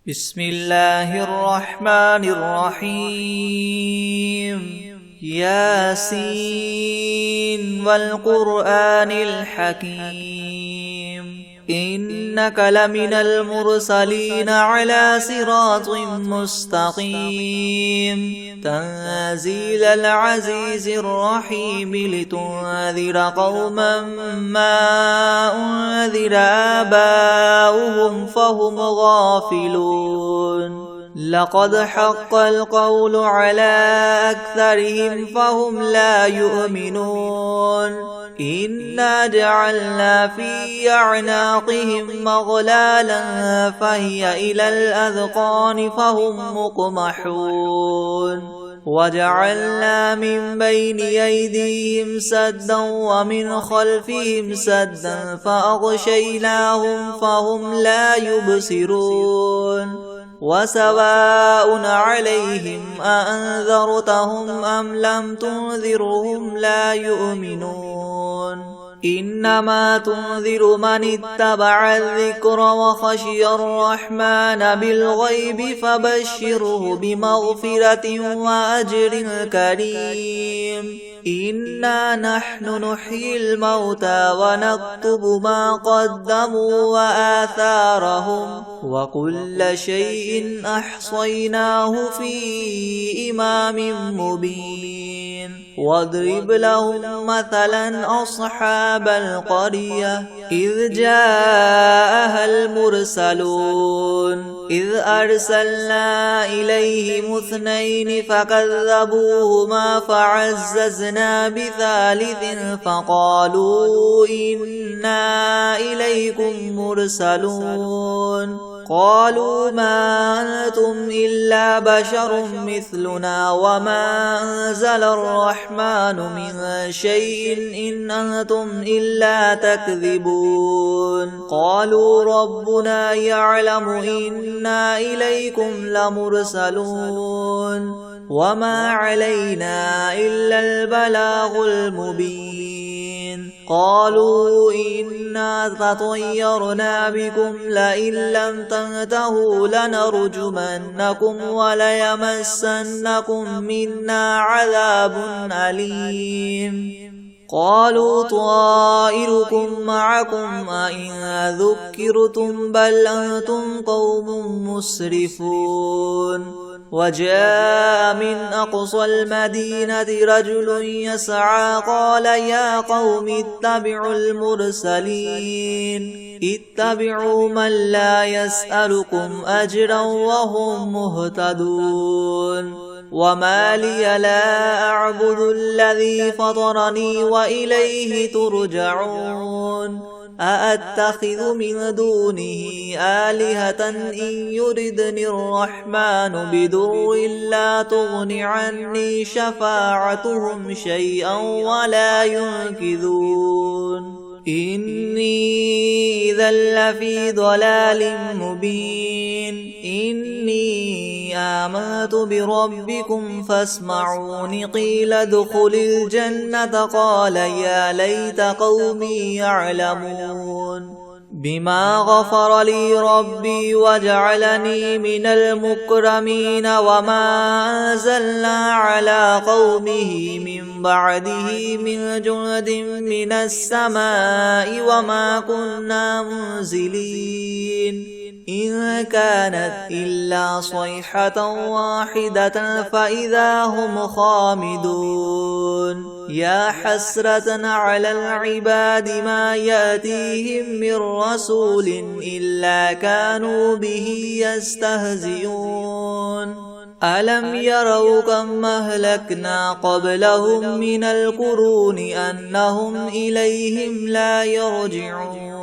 بسم الله الرحمن الرحيم ياسين والقرآن الحكيم إنك لمن المرسلين على صراط مستقيم تنزيل العزيز الرحيم لتنذر قوما ما أنذر آباؤهم فهم غافلون لقد حق القول على أكثرهم فهم لا يؤمنون إنا جعلنا في أعناقهم مغلالا فهي إلى الأذقان فهم مقمحون وجعلنا من بين أيديهم سدا ومن خلفهم سدا فأغشيناهم فهم لا يبصرون وسواء عليهم أأنذرتهم أم لم تنذرهم لا يؤمنون إنما تنذر من اتبع الذكر وخشي الرحمن بالغيب فبشره بمغفرة وأجر كريم إنا نحن نحيي الموتى ونكتب ما قدموا وآثارهم وكل شيء أحصيناه في إمام مبين واضرب لهم مثلا أصحاب القرية إذ جاءها المرسلون إذ أرسلنا إليهم اثنين فكذبوهما فعززنا بثالث فقالوا إنا إليكم مرسلون قالوا ما أنتم إلا بشر مثلنا وما أنزل الرحمن من شيء إن أنتم إلا تكذبون قالوا ربنا يعلم إنا إليكم لمرسلون وما علينا إلا البلاغ المبين قالوا إنا تطيرنا بكم لئن لم تنتهوا لنرجمنكم وليمسنكم منا عذاب أليم قالوا طائركم معكم أئن ذكرتم بل أنتم قوم مسرفون وجاء من أقصى المدينة رجل يسعى قال يا قوم اتبعوا المرسلين اتبعوا من لا يسألكم أجرا وهم مهتدون وما لي لا أعبد الذي فطرني وإليه ترجعون أأتخذ من دونه آلهة إن يردني الرحمن بدر لا تغن عني شفاعتهم شيئا ولا ينقذون إني إذا لفي ضلال مبين إني آمنت بربكم فاسمعون قيل ادخل الجنة قال يا ليت قومي يعلمون بما غفر لي ربي وجعلني من المكرمين وما أنزلنا على قومه من بعده من جند من السماء وما كنا منزلين إن كانت إلا صيحة واحدة فإذا هم خامدون يا حسرة على العباد ما يأتيهم من رسول إلا كانوا به يستهزئون ألم يروا كم أهلكنا قبلهم من القرون أنهم إليهم لا يرجعون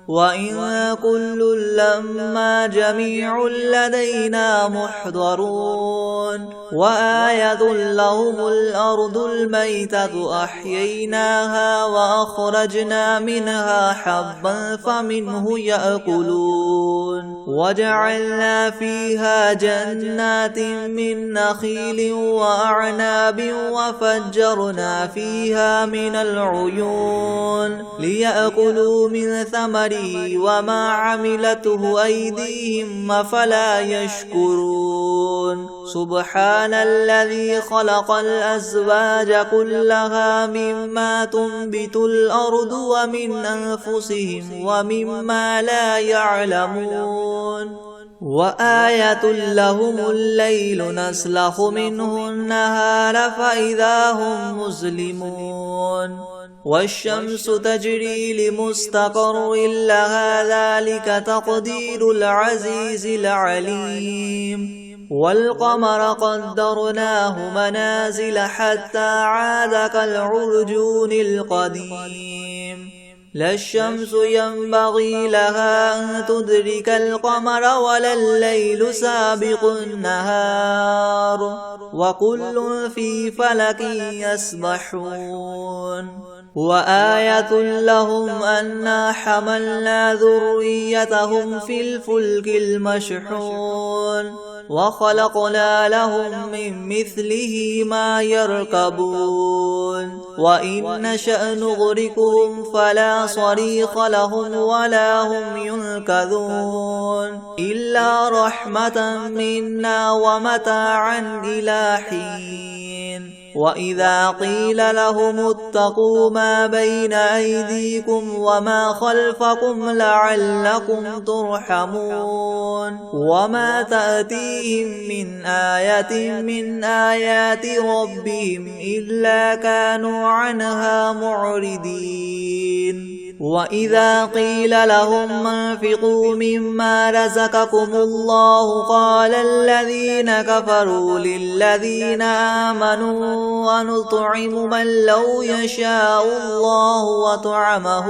وإن كل لما جميع لدينا محضرون وآية لهم الأرض الميتة أحييناها وأخرجنا منها حبا فمنه يأكلون وجعلنا فيها جنات من نخيل وأعناب وفجرنا فيها من العيون ليأكلوا من ثمره وما عملته أيديهم أفلا يشكرون سبحان الذي خلق الأزواج كلها مما تنبت الأرض ومن أنفسهم ومما لا يعلمون وآية لهم الليل نسلخ منه النهار فإذا هم مظلمون والشمس تجري لمستقر لها ذلك تقدير العزيز العليم والقمر قدرناه منازل حتى عاد كالعرجون القديم لا الشمس ينبغي لها أن تدرك القمر ولا الليل سابق النهار وكل في فلك يسبحون وآية لهم أنا حملنا ذريتهم في الفلك المشحون وخلقنا لهم من مثله ما يركبون وإن نشأ نغرقهم فلا صريخ لهم ولا هم ينقذون إلا رحمة منا ومتاعا إلى حين وإذا قيل لهم اتقوا ما بين أيديكم وما خلفكم لعلكم ترحمون وما تأتيهم من آية من آيات ربهم إلا كانوا عنها معرضين وإذا قيل لهم انفقوا مما رزقكم الله قال الذين كفروا للذين آمنوا ونطعم من لو يشاء الله وطعمه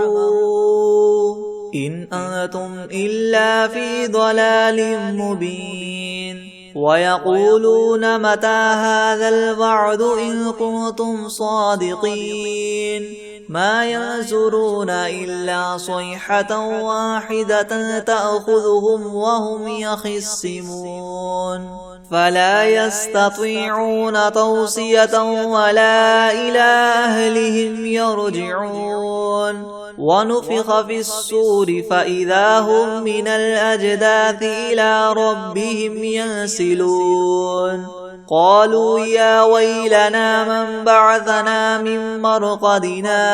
إن أنتم إلا في ضلال مبين ويقولون متى هذا الوعد إن كنتم صادقين ما ينظرون إلا صيحة واحدة تأخذهم وهم يخصمون فلا يستطيعون توصية ولا إلى أهلهم يرجعون ونفخ في الصور فإذا هم من الأجداث إلى ربهم ينسلون قالوا يا ويلنا من بعثنا من مرقدنا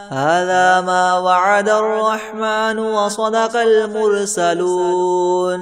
هذا ما وعد الرحمن وصدق المرسلون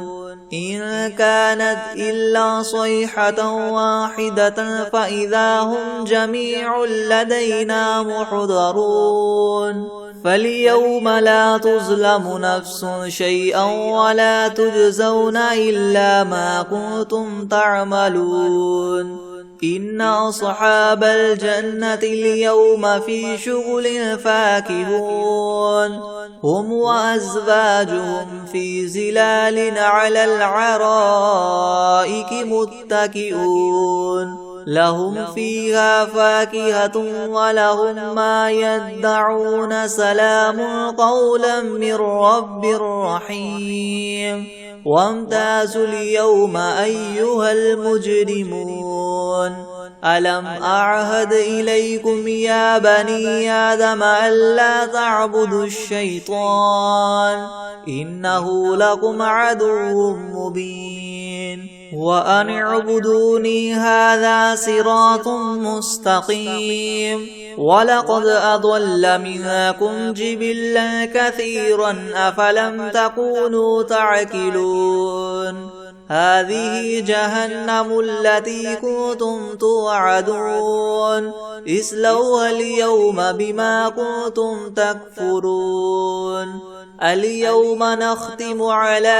إن كانت إلا صيحة واحدة فإذا هم جميع لدينا محضرون فاليوم لا تظلم نفس شيئا ولا تجزون إلا ما كنتم تعملون إن أصحاب الجنة اليوم في شغل فاكهون هم وأزواجهم في ظلال على العرائك متكئون لهم فيها فاكهة ولهم ما يدعون سلام قولا من رب رحيم وامتازوا اليوم أيها المجرمون ألم أعهد إليكم يا بني آدم ألا تعبدوا الشيطان إنه لكم عدو مبين وأن اعبدوني هذا صراط مستقيم ولقد أضل منكم جبلا كثيرا أفلم تكونوا تعقلون هذه جهنم التي كنتم توعدون اصلوها اليوم بما كنتم تكفرون اليوم نختم على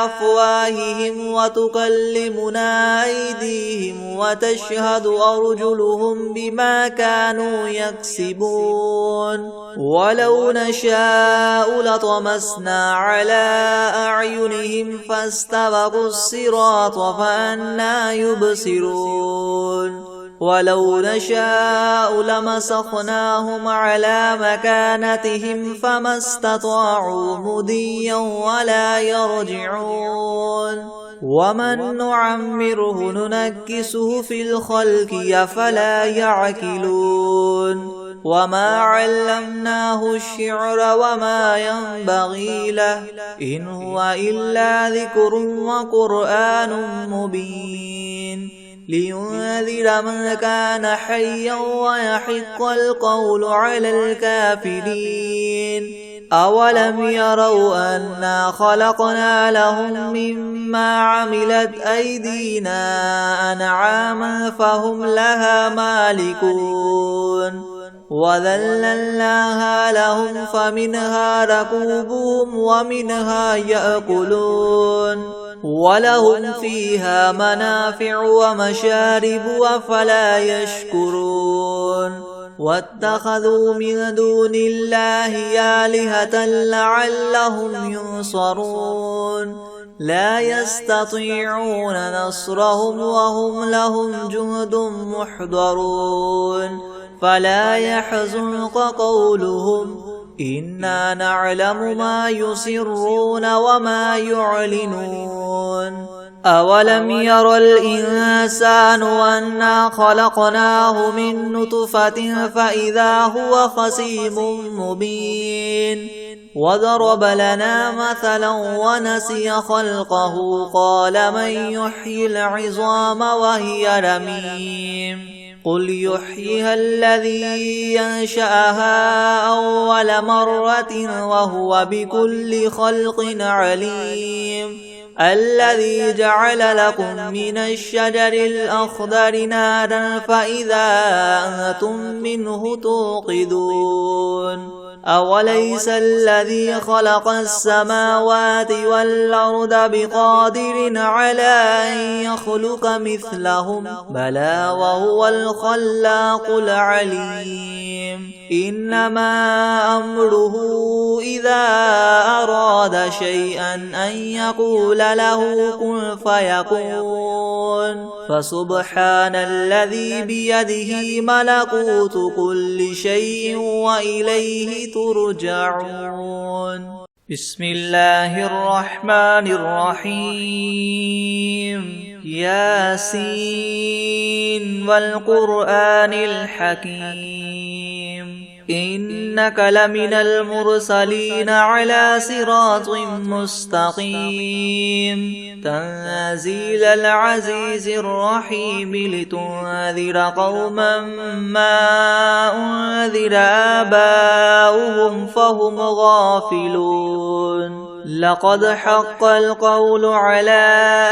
أفواههم وتكلمنا أيديهم وتشهد أرجلهم بما كانوا يكسبون ولو نشاء لطمسنا على أعينهم فاستبقوا الصراط فأنى يبصرون ولو نشاء لمسخناهم على مكانتهم فما استطاعوا مضيا ولا يرجعون ومن نعمره ننكسه في الخلق أفلا يعقلون وما علمناه الشعر وما ينبغي له إن هو إلا ذكر وقرآن مبين لينذر من كان حيا ويحق القول على الكافرين أولم يروا أنا خلقنا لهم مما عملت أيدينا أنعاما فهم لها مالكون وذللناها لهم فمنها ركوبهم ومنها يأكلون ولهم فيها منافع ومشارب أفلا يشكرون واتخذوا من دون الله آلهة لعلهم ينصرون لا يستطيعون نصرهم وهم لهم جند محضرون فلا يحزنك قولهم إنا نعلم ما يسرون وما يعلنون أولم ير الإنسان أنا خلقناه من نطفة فإذا هو خصيم مبين وضرب لنا مثلا ونسي خلقه قال من يحيي العظام وهي رميم قل يحييها الذي ينشأها أول مرة وهو بكل خلق عليم الذي جعل لكم من الشجر الأخضر نارا فإذا أنتم منه توقدون أوليس الذي خلق السماوات والأرض بقادر على أن يخلق مثلهم بلى وهو الخلاق العليم إنما أمره إذا أراد شيئا أن يقول له كن فيكون فسبحان الذي بيده ملكوت كل شيء وإليه ترجعون بسم الله الرحمن الرحيم ياسين والقرآن الحكيم إنك لمن المرسلين على صراط مستقيم تنزيل العزيز الرحيم لتنذر قوما ما أنذر آباؤهم فهم غافلون لقد حق القول على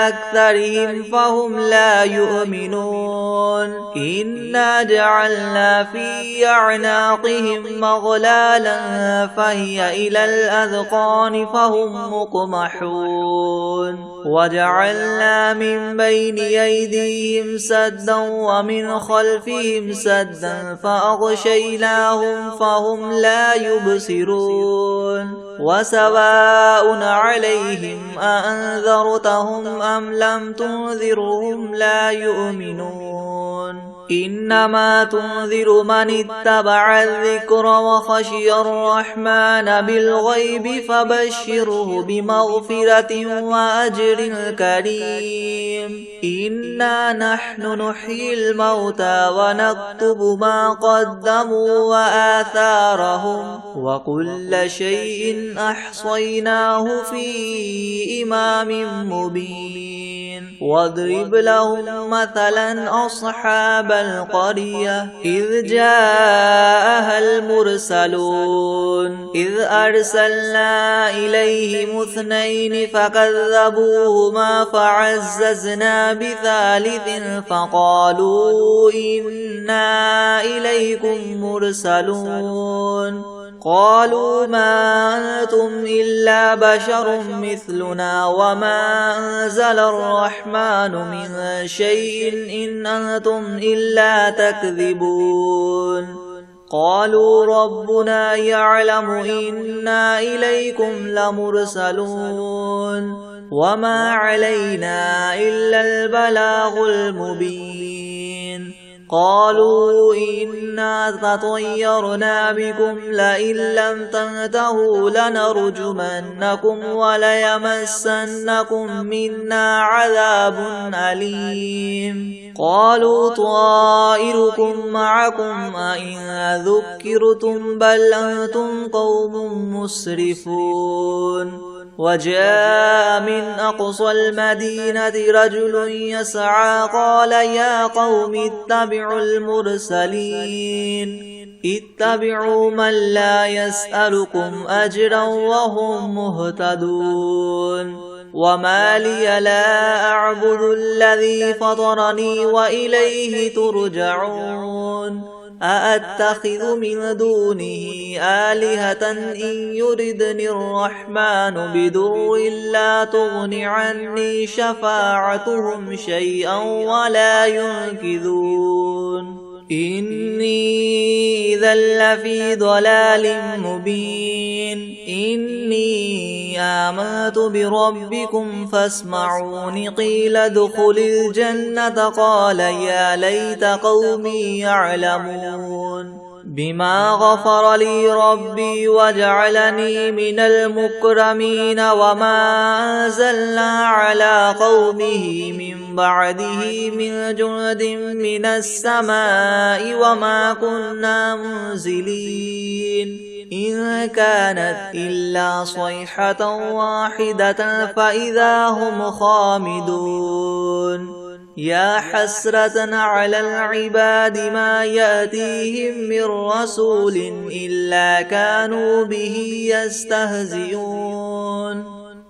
أكثرهم فهم لا يؤمنون إنا جعلنا في أعناقهم مغلالا فهي إلى الأذقان فهم مقمحون وجعلنا من بين أيديهم سدا ومن خلفهم سدا فأغشيناهم فهم لا يبصرون وسواء عليهم أأنذرتهم أم لم تنذرهم لا يؤمنون إنما تنذر من اتبع الذكر وخشي الرحمن بالغيب فبشره بمغفرة وأجر كريم إنا نحن نحيي الموتى ونكتب ما قدموا وآثارهم وكل شيء أحصيناه في إمام مبين واضرب لهم مثلا أصحاب القرية إذ جاءها المرسلون إذ أرسلنا إليهم 2 فكذبوهما فعززنا بثالث فقالوا إنا إليكم مرسلون قالوا ما أنتم إلا بشر مثلنا وما أنزل الرحمن من شيء إن أنتم إلا تكذبون قالوا ربنا يعلم إنا إليكم لمرسلون وما علينا إلا البلاغ المبين قالوا إنا تطيرنا بكم لئن لم تنتهوا لنرجمنكم وليمسنكم منا عذاب أليم قالوا طائركم معكم أئن ذكرتم بل أنتم قوم مسرفون وجاء من أقصى المدينة رجل يسعى قال يا قوم اتبعوا المرسلين اتبعوا من لا يسألكم أجرا وهم مهتدون وما لي لا أعبد الذي فطرني وإليه ترجعون أأتخذ من دونه آلهة إن يردني الرحمن بدر لا تغن عني شفاعتهم شيئا ولا ينقذون إني إذا لفي ضلال مبين إني آمنت بربكم فاسمعون قيل ادخل الجنة قال يا ليت قومي يعلمون بما غفر لي ربي وجعلني من المكرمين وما أنزلنا على قومه من بعده من جند من السماء وما كنا منزلين إن كانت إلا صيحة واحدة فإذا هم خامدون يا حسرة على العباد ما يأتيهم من رسول إلا كانوا به يستهزئون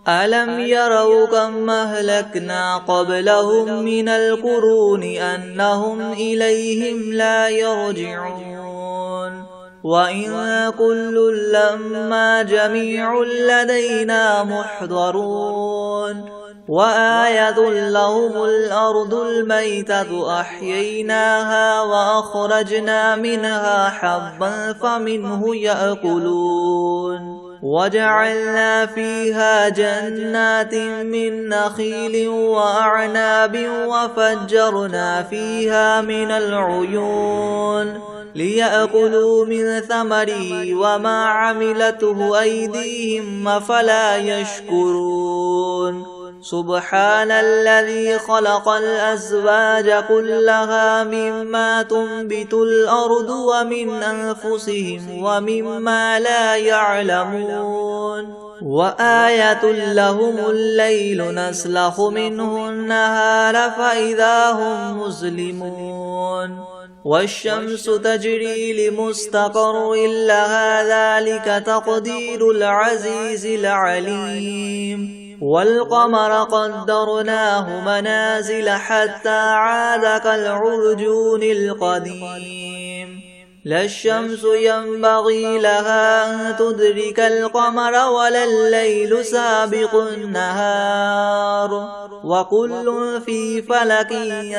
ألم يروا كم أهلكنا قبلهم من القرون أنهم إليهم لا يرجعون وإن كل لما جميع لدينا محضرون وآية لهم الأرض الميتة أحييناها وأخرجنا منها حبا فمنه يأكلون وجعلنا فيها جنات من نخيل وأعناب وفجرنا فيها من العيون ليأكلوا من ثمره وما عملته أيديهم أفلا يشكرون سبحان الذي خلق الأزواج كلها مما تنبت الأرض ومن أنفسهم ومما لا يعلمون وآية لهم الليل نسلخ منه النهار فإذا هم مظلمون والشمس تجري لمستقر لها ذلك تقدير العزيز العليم والقمر قدرناه منازل حتى عاد كالعرجون القديم لا الشمس ينبغي لها أن تدرك القمر ولا الليل سابق النهار وكل في فلك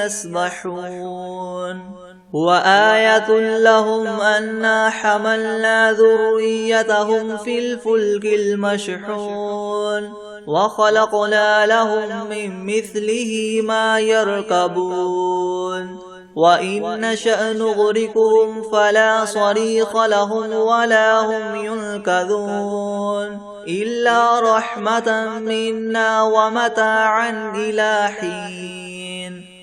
يسبحون وآية لهم أنا حملنا ذريتهم في الفلك المشحون وخلقنا لهم من مثله ما يركبون وإن نشأ نغرقهم فلا صريخ لهم ولا هم ينقذون إلا رحمة منا ومتاعا إلى حين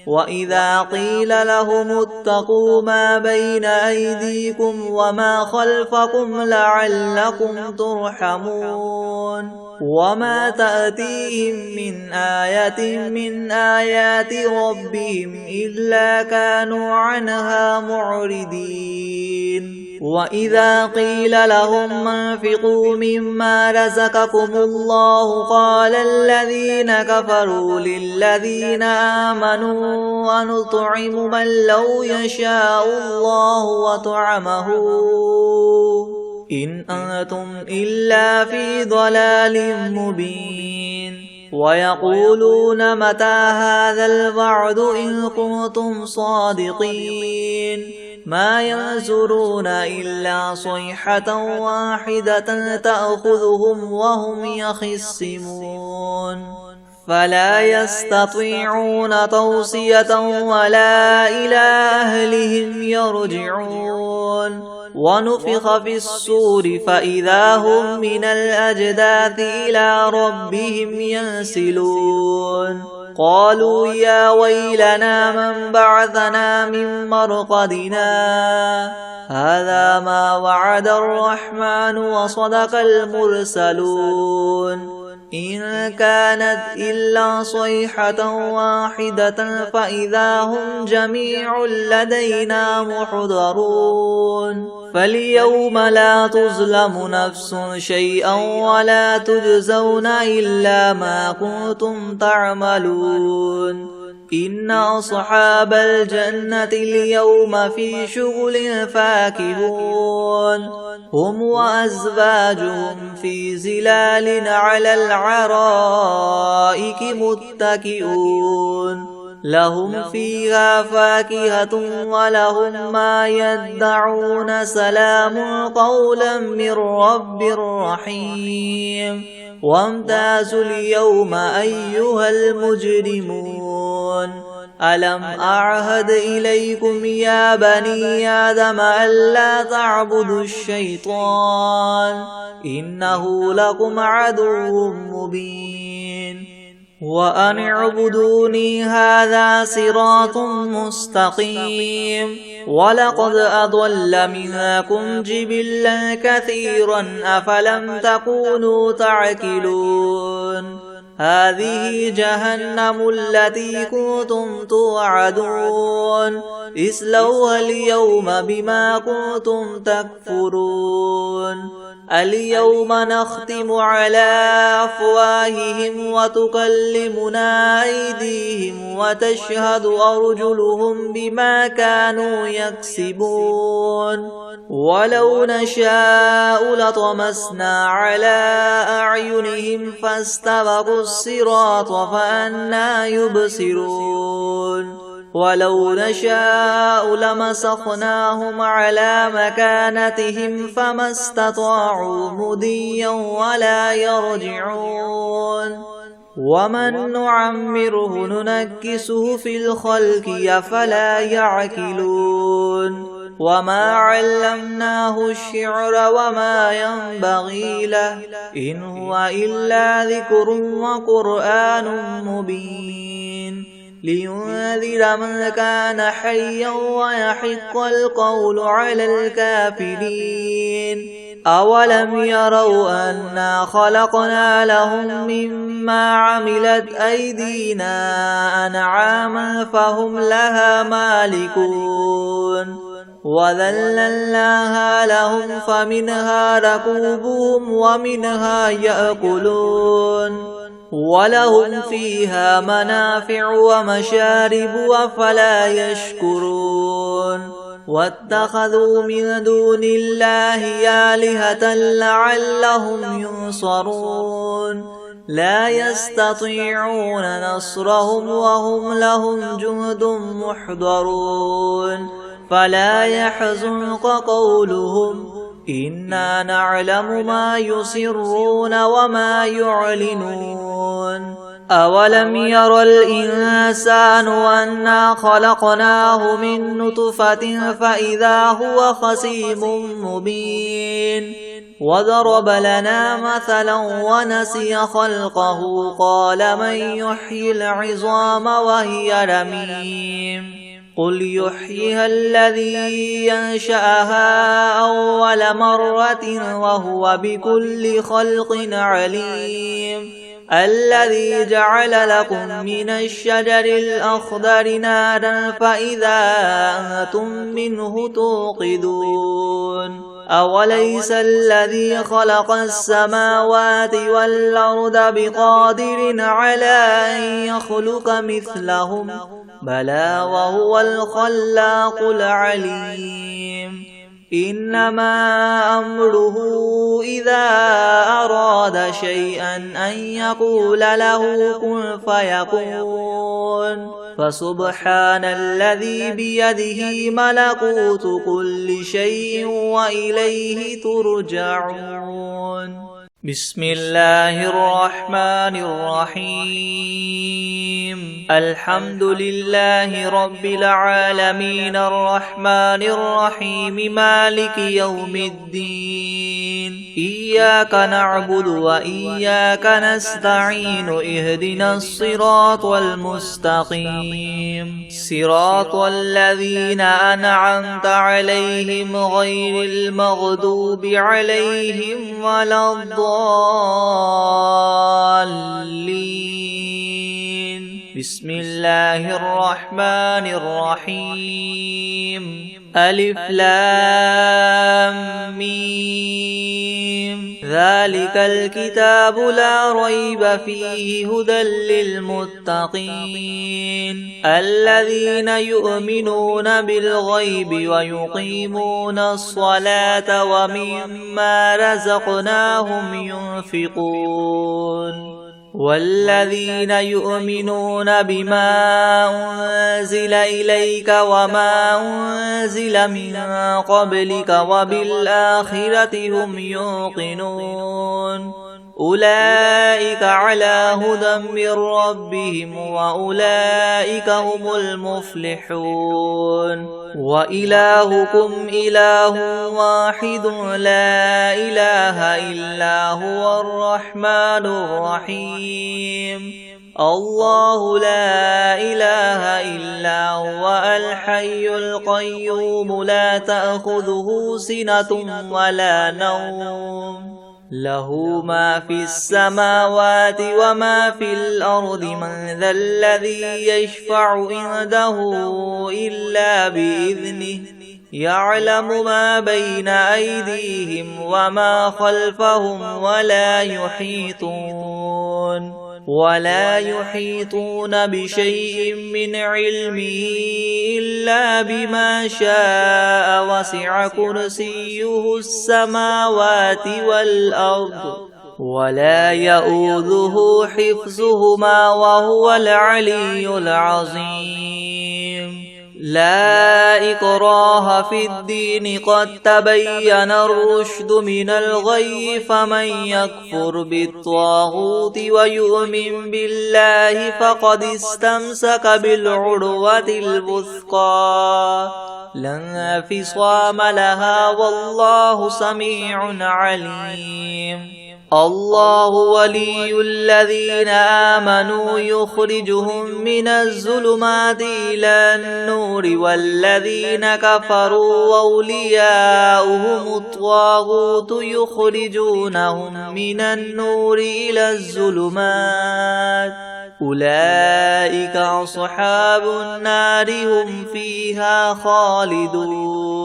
وإذا قيل لهم اتقوا ما بين أيديكم وما خلفكم لعلكم ترحمون وما تأتيهم من آية من آيات ربهم إلا كانوا عنها معرضين وإذا قيل لهم انفقوا مما رزقكم الله قال الذين كفروا للذين آمنوا ونطعم من لو يشاء الله وطعمه إن أنتم إلا في ضلال مبين ويقولون متى هذا الوعد إن كنتم صادقين ما ينظرون إلا صيحة واحدة تأخذهم وهم يخصمون فلا يستطيعون توصية ولا إلى أهلهم يرجعون ونفخ في الصور فإذا هم من الأجداث إلى ربهم ينسلون قالوا يا ويلنا من بعثنا من مرقدنا هذا ما وعد الرحمن وصدق المرسلون إن كانت إلا صيحة واحدة فإذا هم جميع لدينا محضرون فاليوم لا تظلم نفس شيئا ولا تجزون إلا ما كنتم تعملون إن أصحاب الجنة اليوم في شغل فاكهون هم وأزواجهم في زلال على العرائك متكئون لهم فيها فاكهة ولهم ما يدعون سلام قولا من رب رحيم وامتازوا اليوم أيها المجرمون ألم أعهد إليكم يا بني آدم ألا تعبدوا الشيطان إنه لكم عدو مبين وأن اعبدوني هذا صراط مستقيم ولقد أضل منكم جبلا كثيرا أفلم تكونوا تعقلون هذه جهنم التي كنتم توعدون اصلوها اليوم بما كنتم تكفرون اليوم نختم على أفواههم وتكلمنا أيديهم وتشهد أرجلهم بما كانوا يكسبون ولو نشاء لطمسنا على أعينهم فاستبقوا الصراط فأنى يبصرون ولو نشاء لمسخناهم على مكانتهم فما استطاعوا مضيا ولا يرجعون ومن نعمره ننكسه في الخلق أفلا يعقلون وما علمناه الشعر وما ينبغي له إن هو إلا ذكر وقرآن مبين لينذر من كان حيا ويحق القول على الكافرين أولم يروا أنا خلقنا لهم مما عملت أيدينا أنعاما فهم لها مالكون وذللناها لهم فمنها ركوبهم ومنها يأكلون ولهم فيها منافع ومشارب أفلا يشكرون واتخذوا من دون الله آلهة لعلهم ينصرون لا يستطيعون نصرهم وهم لهم جند محضرون فلا يحزنك قولهم إنا نعلم ما يسرون وما يعلنون أولم ير الإنسان أنا خلقناه من نطفة فإذا هو خصيم مبين وضرب لنا مثلا ونسي خلقه قال من يحيي العظام وهي رميم قل يحييها الذي ينشأها أول مرة وهو بكل خلق عليم الذي جعل لكم من الشجر الأخضر نارا فإذا أنتم منه توقدون أوليس الذي خلق السماوات والأرض بقادر على أن يخلق مثلهم بلى وهو الخلاق العليم إنما أمره إذا أراد شيئا أن يقول له كن فيكون فسبحان الذي بيده ملكوت كل شيء وإليه ترجعون. بسم الله الرحمن الرحيم الحمد لله رب العالمين الرحمن الرحيم مالك يوم الدين إياك نعبد وإياك نستعين اهدنا الصراط المستقيم صراط الذين أنعمت عليهم غير المغضوب عليهم ولا الضالين بسم الله الرحمن الرحيم ألف لام ميم ذلك الكتاب لا ريب فيه هدى للمتقين الذين يؤمنون بالغيب ويقيمون الصلاة ومما رزقناهم ينفقون والذين يؤمنون بما أنزل إليك وما أنزل من قبلك وبالآخرة هم يوقنون أولئك على هدى من ربهم وأولئك هم المفلحون وإلهكم إله واحد لا إله إلا هو الرحمن الرحيم الله لا إله إلا هو الحي القيوم لا تأخذه سنة ولا نوم له ما في السماوات وما في الأرض من ذا الذي يشفع عنده إلا بإذنه يعلم ما بين أيديهم وما خلفهم ولا يحيطون بشيء من علمه إلا بما شاء وسع كرسيه السماوات والأرض ولا يؤوده حفظهما وهو العلي العظيم لا إكراه في الدين قد تبين الرشد من الغي فمن يكفر بالطاغوت ويؤمن بالله فقد استمسك بالعروة الوثقى لا انفصام لها والله سميع عليم الله ولي الذين آمنوا يخرجهم من الظلمات إلى النور والذين كفروا أولياؤهم الطاغوت يخرجونهم من النور إلى الظلمات أولئك أصحاب النار هم فيها خالدون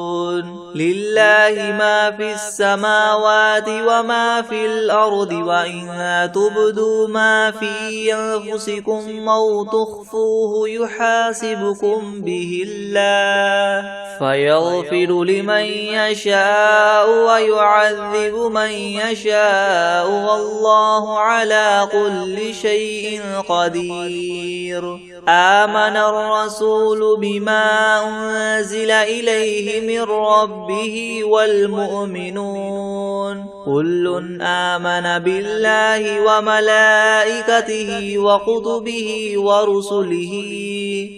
لله ما في السماوات وما في الأرض وإن تبدوا ما في أنفسكم أو تخفوه يحاسبكم به الله فيغفر لمن يشاء ويعذب من يشاء والله على كل شيء قدير آمن الرسول بما أنزل إليه من ربه والمؤمنون كل آمن بالله وملائكته وكتبه ورسله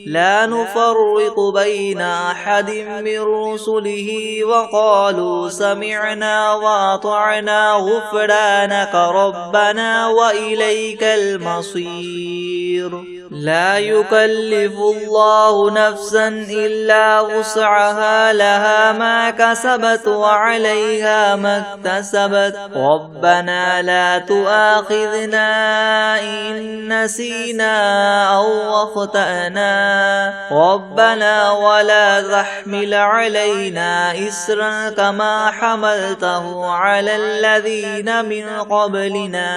لا نفرق بين أحد من رسله وقالوا سمعنا وأطعنا غفرانك ربنا وإليك المصير لا يكلف الله نفسا إلا وسعها لها ما كسبت وعليها ما اكتسبت ربنا لا تؤاخذنا إن نسينا أو أخطأنا ربنا ولا تحمل علينا إسرا كما حملته على الذين من قبلنا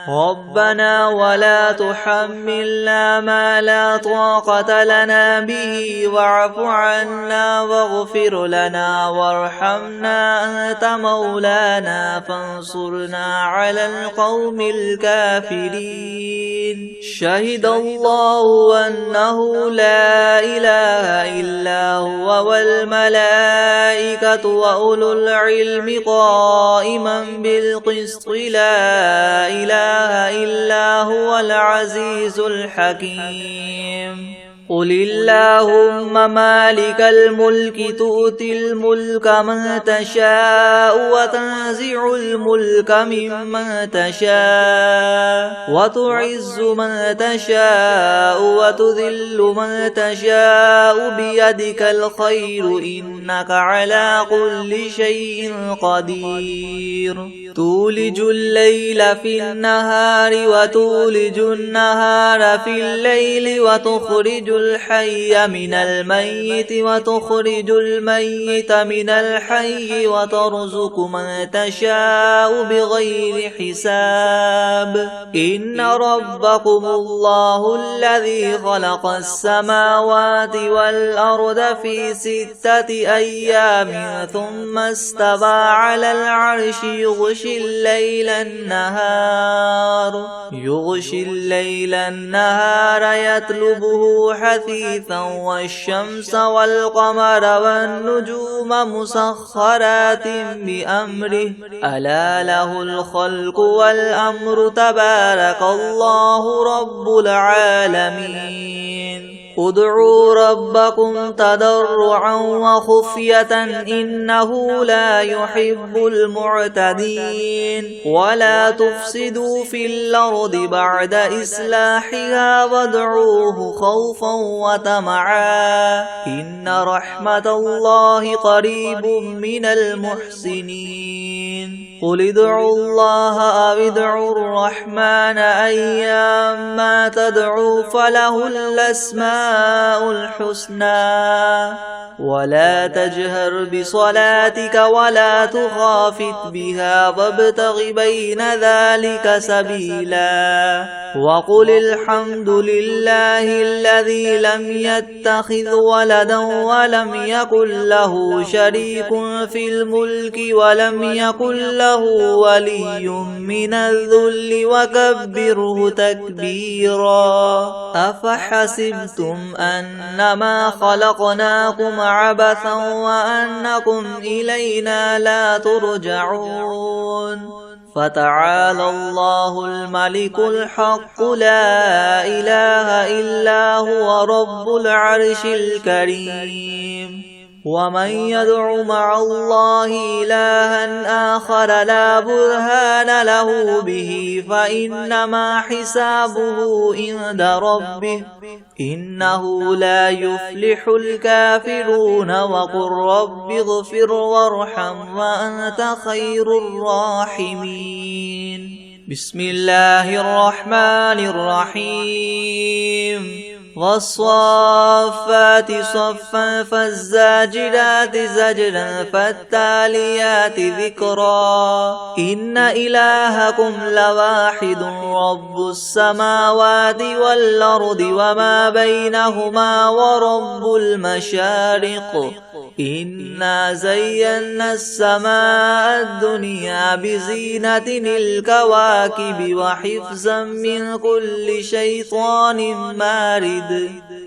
ربنا ولا تحمل تحملنا ما لا طاقة لنا به واعف عنا واغفر لنا وارحمنا أنت مولانا فانصرنا على القوم الكافرين. شهد الله أنه لا إله إلا هو والملائكة وأولو العلم قائما بالقسط لا إله إلا هو العزيز الحكيم. قل اللهم مالك الملك تؤتي الملك من تشاء وتنزع الملك ممن تشاء وتعز من تشاء وتذل من تشاء بيدك الخير إنك على كل شيء قدير. تولج الليل في النهار وتولج النهار في الليل وتخرج الحي من الميت وتخرج الميت من الحي وترزق من تشاء بغير حساب. إن ربكم الله الذي خلق السماوات والأرض في 6 أيام ثم استوى على العرش يغشي الليل النهار يطلبه حثيثا والشمس والقمر والنجوم مسخرات بأمره ألا له الخلق والأمر تبارك الله رب العالمين. ادعوا ربكم تضرعا وخفية إنه لا يحب المعتدين. ولا تفسدوا في الأرض بعد إصلاحها وادعوه خوفا وطمعا إن رحمة الله قريب من المحسنين. قل ادعوا الله أو ادعوا الرحمن أيما تدعوا فله الأسماء الحسنى. ولا تجهر بصلاتك ولا تخافت بها وابتغ بين ذلك سبيلا. وقل الحمد لله الذي لم يتخذ ولدا ولم يكن له شريك في الملك ولم يكن له ولي من الذل وكبره تكبيرا. أفحسبتم أنما خلقناكم عبثا وأنكم إلينا لا ترجعون. فتعالى الله الملك الحق لا إله إلا هو رب العرش الكريم. ومن يدع مع الله إلها آخر لا برهان له به فإنما حسابه عند ربه إنه لا يفلح الكافرون. وقل رب اغفر وارحم وأنت خير الراحمين. بسم الله الرحمن الرحيم. والصافات صفا فالزاجرات زجرا فالتاليات ذكرا. إن إلهكم لواحد رب السماوات والأرض وما بينهما ورب المشارق. إنا زينا السماء الدنيا بزينة الكواكب وحفظا من كل شيطان مارد.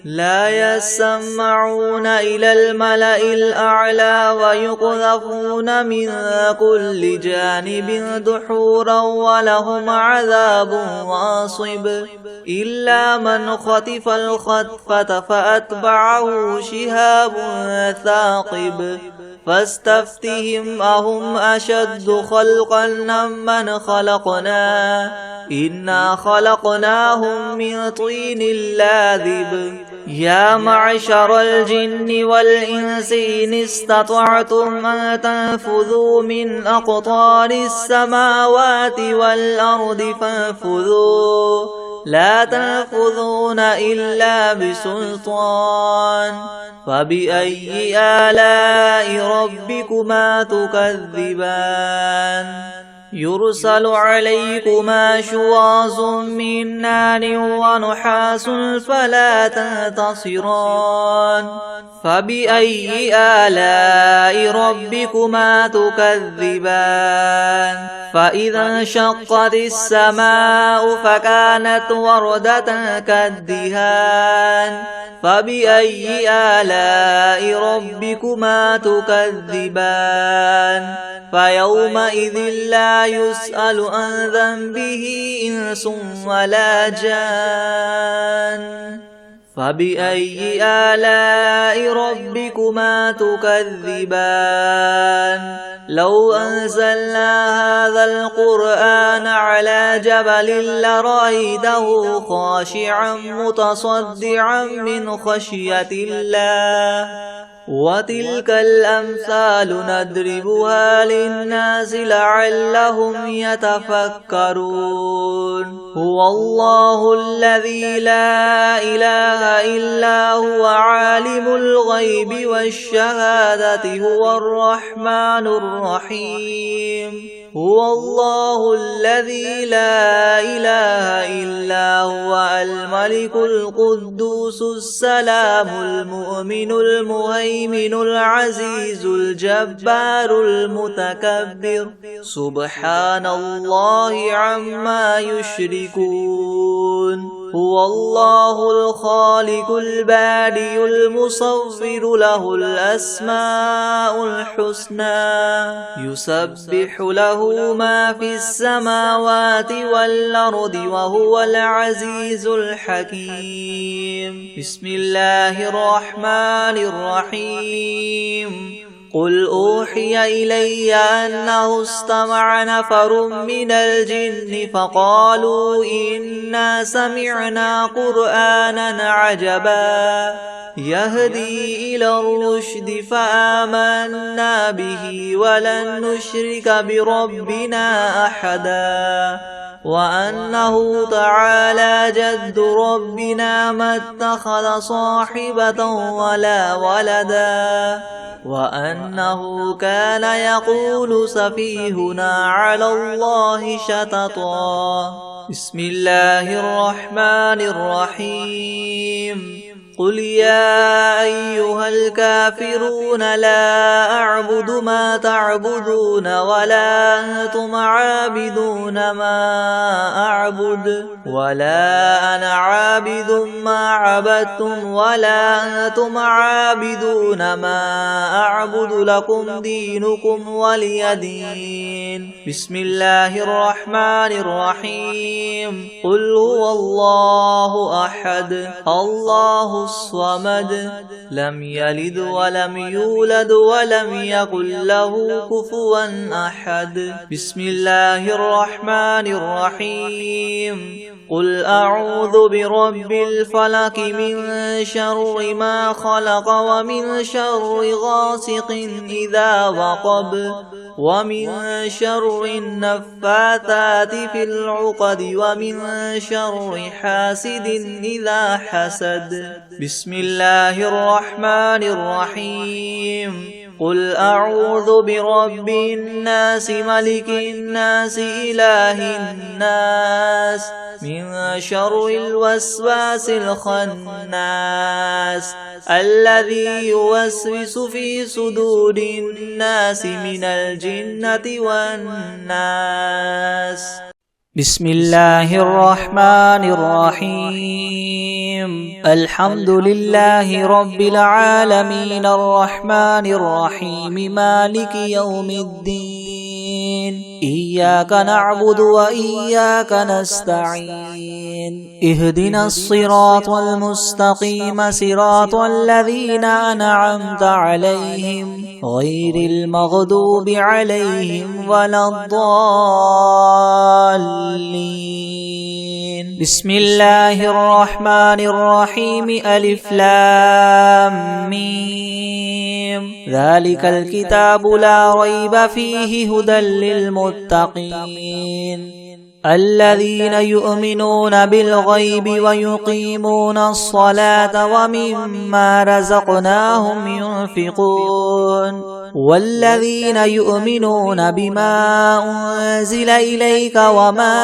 لا يسمعون إلى الملأ الأعلى ويقذفون من كل جانب دحورا ولهم عذاب واصب. إلا من خطف الخطفة فأتبعه شهاب ثاقب. فاستفتهم أهم أشد خلقا ممن خلقنا إنا خلقناهم من طين لاذب. يا معشر الجن والإنس إن استطعتم أن تنفذوا من أقطار السماوات والأرض فانفذوا لا تنفذون إلا بسلطان. فبأي آلاء ربكما تكذبان. يرسل عليكما شواظ من نار ونحاس فلا تنتصران فبأي آلاء ربكما تكذبان فإذا انشقت السماء فكانت وردة كالدهان فبأي آلاء ربكما تكذبان فيومئذ لا يسأل عن ذنبه إنس ولا جان فبأي آلاء ربكما تكذبان لو أنزلنا هذا القرآن على جبل لرأيته خاشعا متصدعا من خشية الله وتلك الأمثال نضربها للناس لعلهم يتفكرون هو الله الذي لا إله إلا هو عالم الغيب والشهادة هو الرحمن الرحيم هو الله الذي لا إله إلا هو الملك القدوس السلام المؤمن المهيمن العزيز الجبار المتكبر سبحان الله عما يشركون هو الله الخالق البارئ المصور له الأسماء الحسنى يسبح له ما في السماوات والأرض وهو العزيز الحكيم بسم الله الرحمن الرحيم قل أوحي إلي أنه استمع نفر من الجن فقالوا إنا سمعنا قرآنا عجبا يهدي إلى الرشد فآمنا به ولن نشرك بربنا أحدا وأنه تعالى جد ربنا ما اتخذ صاحبة ولا ولدا وأنه كان يقول سفيهنا على الله شططا بسم الله الرحمن الرحيم قل يا أيها الكافرون لا أعبد ما تعبدون ولا أنتم عابدون ما أعبد ولا أنا عابد ما عبدتم ولا أنتم عابدون ما أعبد لكم دينكم ولي دين بسم الله الرحمن الرحيم قل هو الله أحد الله الصمد لم يلد ولم يولد ولم يكن له كفوا أحد بسم الله الرحمن الرحيم قل أعوذ برب الفلق من شر ما خلق ومن شر غاسق إذا وقب ومن شر النفاثات في العقد ومن شر حاسد إذا حسد بسم الله الرحمن الرحيم قل أعوذ برب الناس ملك الناس إله الناس من شر الوسواس الخناس الذي يوسوس في صدور الناس من الجنة والناس بسم الله الرحمن الرحيم الحمد لله رب العالمين الرحمن الرحيم مالك يوم الدين إياك نعبد وإياك نستعين اهدنا الصراط المستقيم صراط الذين أنعمت عليهم غير المغضوب عليهم ولا الضالين بسم الله الرحمن الرحيم ألف لام ميم ذلك الكتاب لا ريب فيه هدى للمتقين الذين يؤمنون بالغيب ويقيمون الصلاة ومما رزقناهم ينفقون والذين يؤمنون بما أنزل إليك وما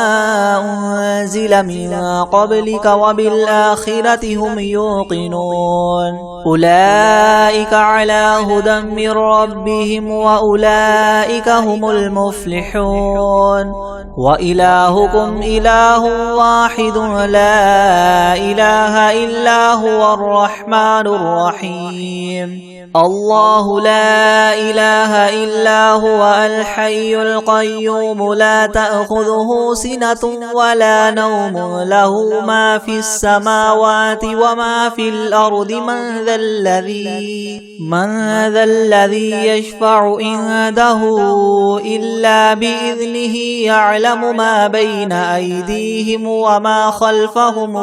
أنزل من قبلك وبالآخرة هم يوقنون أولئك على هدى من ربهم وأولئك هم المفلحون وإلهكم إله واحد لا إله إلا هو الرحمن الرحيم الله لا إله إلا هو الحي القيوم لا تأخذه سنة ولا نوم له ما في السماوات وما في الأرض من ذا الذي يشفع عنده إلا بإذنه يعلم ما بين أيديهم وما خلفهم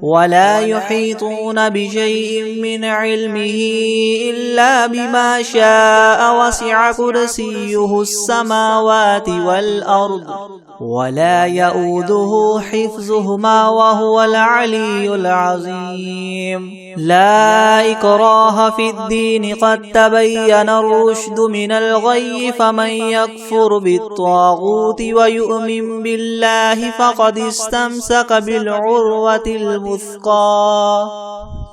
ولا يحيطون بشيء من علمه إلا بما شاء وسع كرسيه السماوات والأرض ولا يؤوده حفظهما وهو العلي العظيم لا إكراه في الدين قد تبين الرشد من الغي فمن يكفر بالطاغوت ويؤمن بالله فقد استمسك بالعروة الوثقى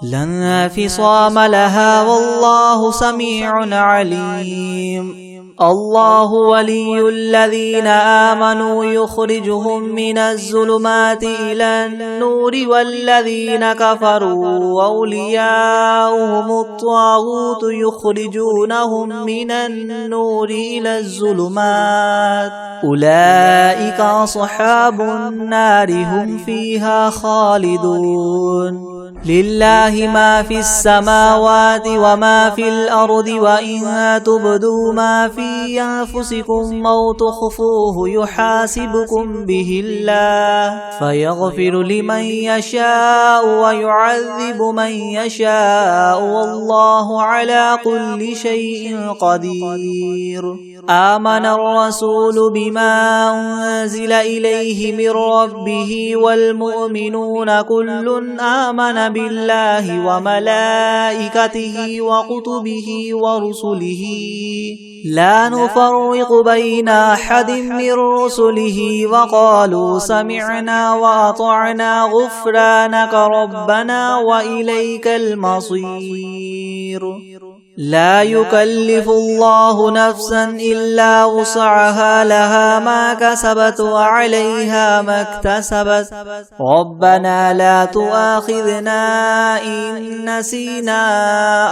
لا انفصام لها والله سميع عليم الله ولي الذين آمنوا يخرجهم من الظلمات إلى النور والذين كفروا أولياؤهم الطاغوت يخرجونهم من النور إلى الظلمات أولئك أصحاب النار هم فيها خالدون لله ما في السماوات وما في الأرض وإن تبدوا ما في أنفسكم أو تخفوه يحاسبكم به الله فيغفر لمن يشاء ويعذب من يشاء والله على كل شيء قدير آمن الرسول بما أنزل إليه من ربه والمؤمنون كل آمن بالله وملائكته وكتبه ورسله لا نفرق بين أحد من رسله وقالوا سمعنا وأطعنا غفرانك ربنا وإليك المصير لا يكلف الله نفسا إلا وسعها لها ما كسبت وعليها ما اكتسبت ربنا لا تؤاخذنا إن نسينا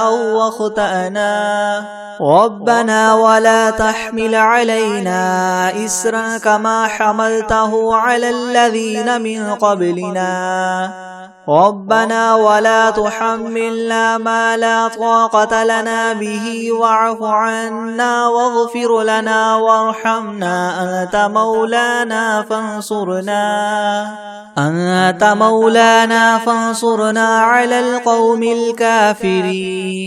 أو أخطأنا ربنا ولا تحمل علينا إسرا كما حملته على الذين من قبلنا ربنا ولا تحملنا ما لا طاقة لنا به واعف عنا واغفر لنا وارحمنا أنت مولانا فانصرنا على القوم الكافرين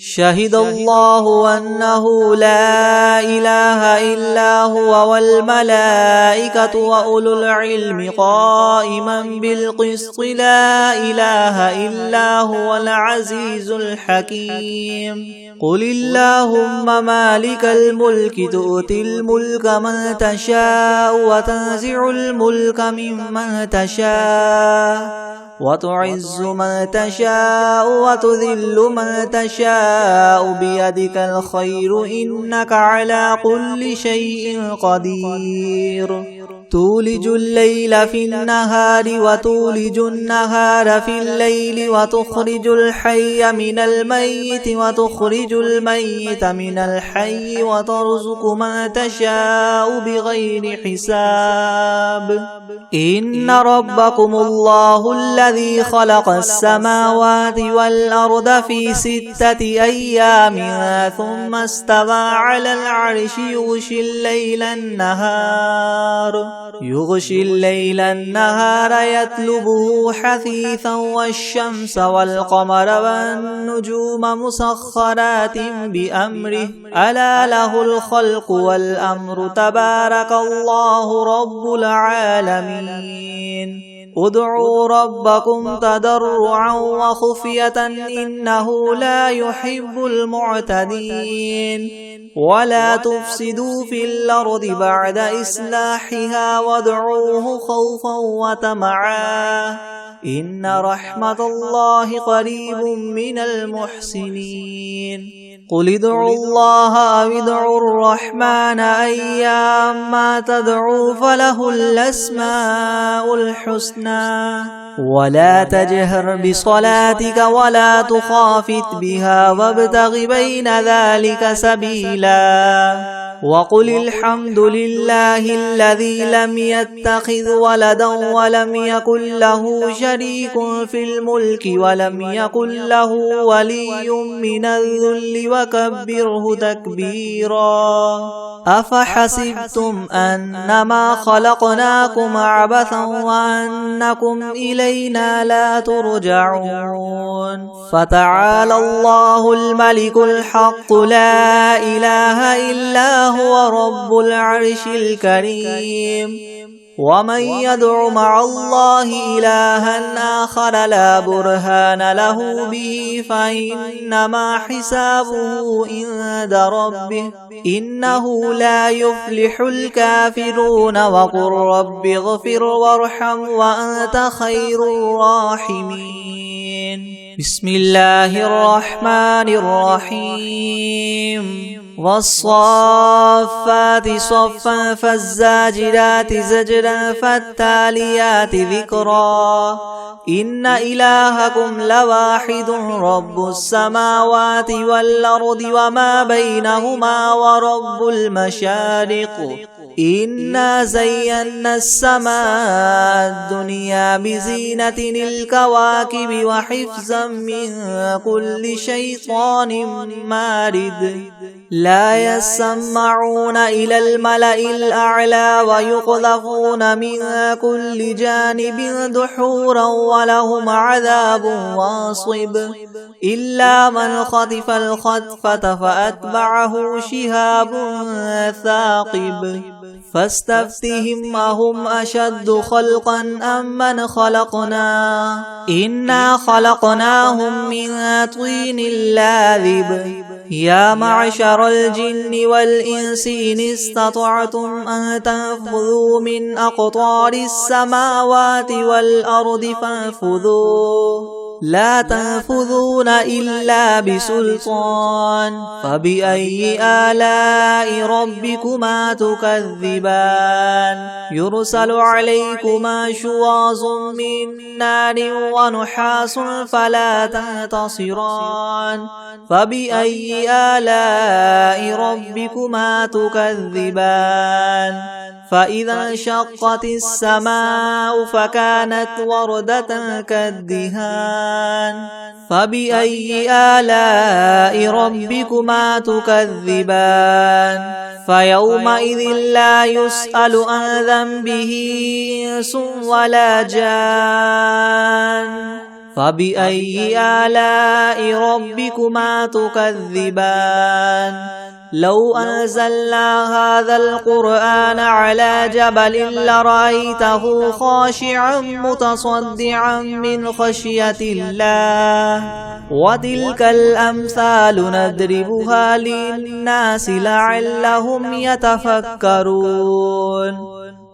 شهد الله أنه لا إله إلا هو والملائكة وأولو العلم قائما بالقسط لا إله إلا هو العزيز الحكيم قل اللهم مالك الملك تؤتي الملك من تشاء وتنزع الملك ممن تشاء وتعز من تشاء وتذل من تشاء بيدك الخير إنك على كل شيء قدير تولج الليل في النهار وتولج النهار في الليل وتخرج الحي من الميت وتخرج الميت من الحي وترزق من تشاء بغير حساب إن ربكم الله الذي خلق السماوات والأرض في 6 أيام ثم استوى على العرش يغشي الليل النهار يطلبه حثيثا والشمس والقمر والنجوم مسخرات بأمره ألا له الخلق والأمر تبارك الله رب العالمين ادعوا ربكم تضرعا وخفية إنه لا يحب المعتدين ولا تفسدوا في الأرض بعد إصلاحها وادعوه خوفا وطمعا إن رحمة الله قريب من المحسنين قل ادعوا الله أو ادعوا الرحمن أيما تدعوا فله الأسماء الحسنى ولا تجهر بصلاتك ولا تخافت بها وابتغ بين ذلك سبيلا وقل الحمد لله الذي لم يتخذ ولدا ولم يكن له شريك في الملك ولم يكن له ولي من الذل وكبره تكبيرا أفحسبتم أنما خلقناكم عبثا وأنكم إلينا لا ترجعون فتعالى الله الملك الحق لا إله إلا هو رب العرش الكريم ومن يدع مع الله إلها آخر لا برهان له به فإنما حسابه عند ربه إنه لا يفلح الكافرون وقل رب اغفر وارحم وأنت خير الراحمين بسم الله الرحمن الرحيم والصافات صفا فالزاجرات زجرا فالتاليات ذكرا إن إلهكم لواحد رب السماوات والأرض وما بينهما ورب المشارق إنا زينا السماء الدنيا بزينة الكواكب وحفظا من كل شيطان مارد لا يسمعون إلى الملأ الأعلى ويقذفون من كل جانب دحورا ولهم عذاب واصب إلا من خطف الخطفة فأتبعه شهاب ثاقب فاستفتهم أهم أشد خلقا أم من خلقنا إنا خلقناهم من طين لاذب يا معشر الجن والإنس إن استطعتم أن تنفذوا من أقطار السماوات والأرض فانفذوا لا تنفذون إلا بسلطان فبأي آلاء ربكما تكذبان يرسل عليكما شواظ من نار ونحاس فلا تنتصران فبأي آلاء ربكما تكذبان فإذا انشقت السماء فكانت وردة كالدهان فبأي آلاء ربكما تكذبان فيومئذ لا يسأل عن ذنبه إنس ولا جان فبأي آلاء ربكما تكذبان لو أنزلنا هذا القرآن على جبل لرأيته خاشعا متصدعا من خشية الله وتلك الأمثال نضربها للناس لعلهم يتفكرون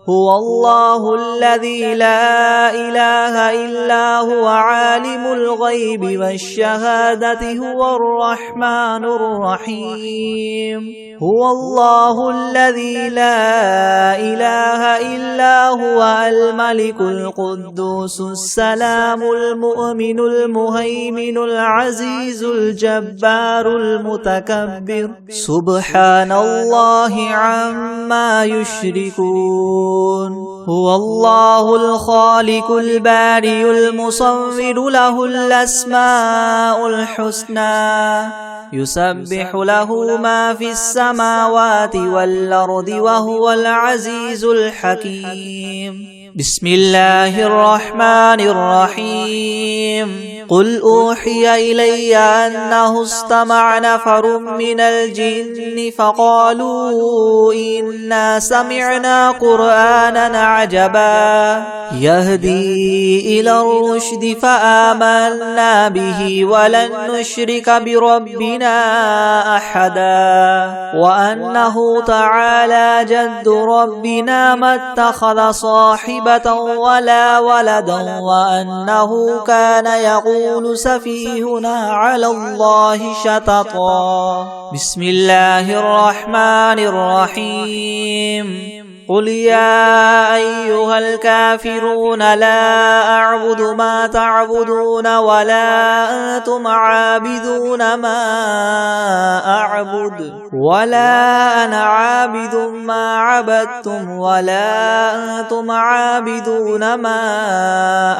هو الله الذي لا إله إلا هو عالم الغيب والشهادة هو الرحمن الرحيم هو الله الذي لا إله إلا هو الملك القدوس السلام المؤمن المهيمن العزيز الجبار المتكبر سبحان الله عما يشركون هو الله الخالق البارئ المصور له الأسماء الحسنى يسبح له ما في السماوات والأرض وهو العزيز الحكيم بسم الله الرحمن الرحيم قل أوحي إلي أنه استمع نفر من الجن فقالوا إنا سمعنا قرآنا عجبا يهدي إلى الرشد فآمنا به ولن نشرك بربنا أحدا وأنه تعالى جد ربنا ما اتخذ صاحبة ولا ولدا وأنه كان يقول سفيهنا على الله شططا بسم الله الرحمن الرحيم قل يا أيها الكافرون لا أعبد ما تعبدون ولا أنتم عابدون ما أعبد ولا أنا عابد ما عبدتم ولا أنتم عابدون ما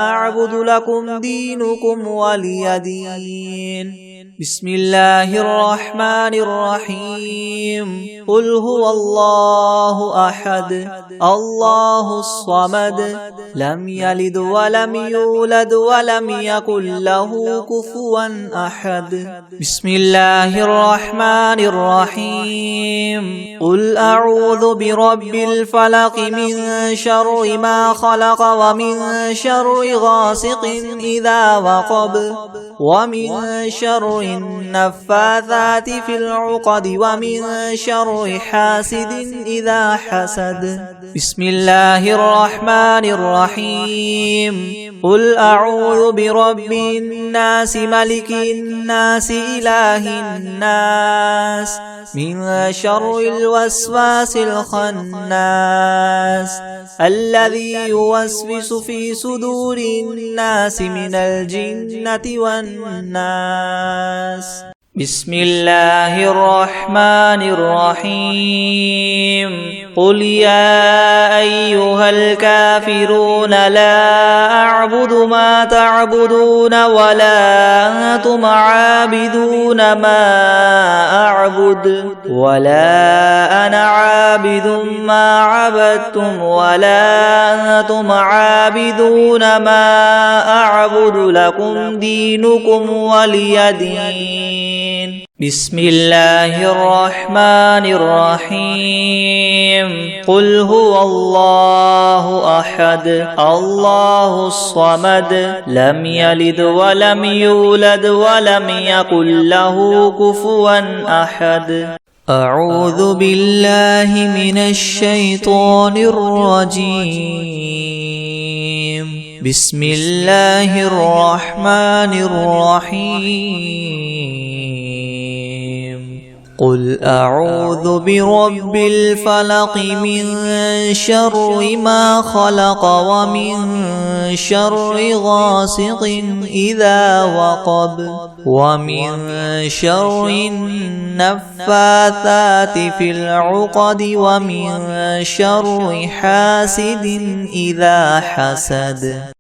أعبد لكم دينكم ولي دين بسم الله الرحمن الرحيم قل هو الله أحد الله الصمد لم يلد ولم يولد ولم يكن له كفوا أحد بسم الله الرحمن الرحيم قل أعوذ برب الفلق من شر ما خلق ومن شر غاسق إذا وقب ومن شر النفاثات في العقد ومن شر حاسد إذا حسد بسم الله الرحمن الرحيم قل أعوذ برب الناس ملك الناس إله الناس من شر الوسواس الخناس الذي يوسوس في صدور الناس من الجنة والناس بسم الله الرحمن الرحيم قل يا أيها الكافرون لا أعبد ما تعبدون ولا أنتم عابدون ما أعبد ولا أنا عابد ما عبدتم ولا أنتم عابدون ما أعبد لكم دينكم ولي دين بسم الله الرحمن الرحيم قل هو الله أحد الله الصمد لم يلد ولم يولد ولم يكن له كفوا أحد أعوذ بالله من الشيطان الرجيم بسم الله الرحمن الرحيم قل أعوذ برب الفلق من شر ما خلق ومن شر غاسق إذا وقب ومن شر النفاثات في العقد ومن شر حاسد إذا حسد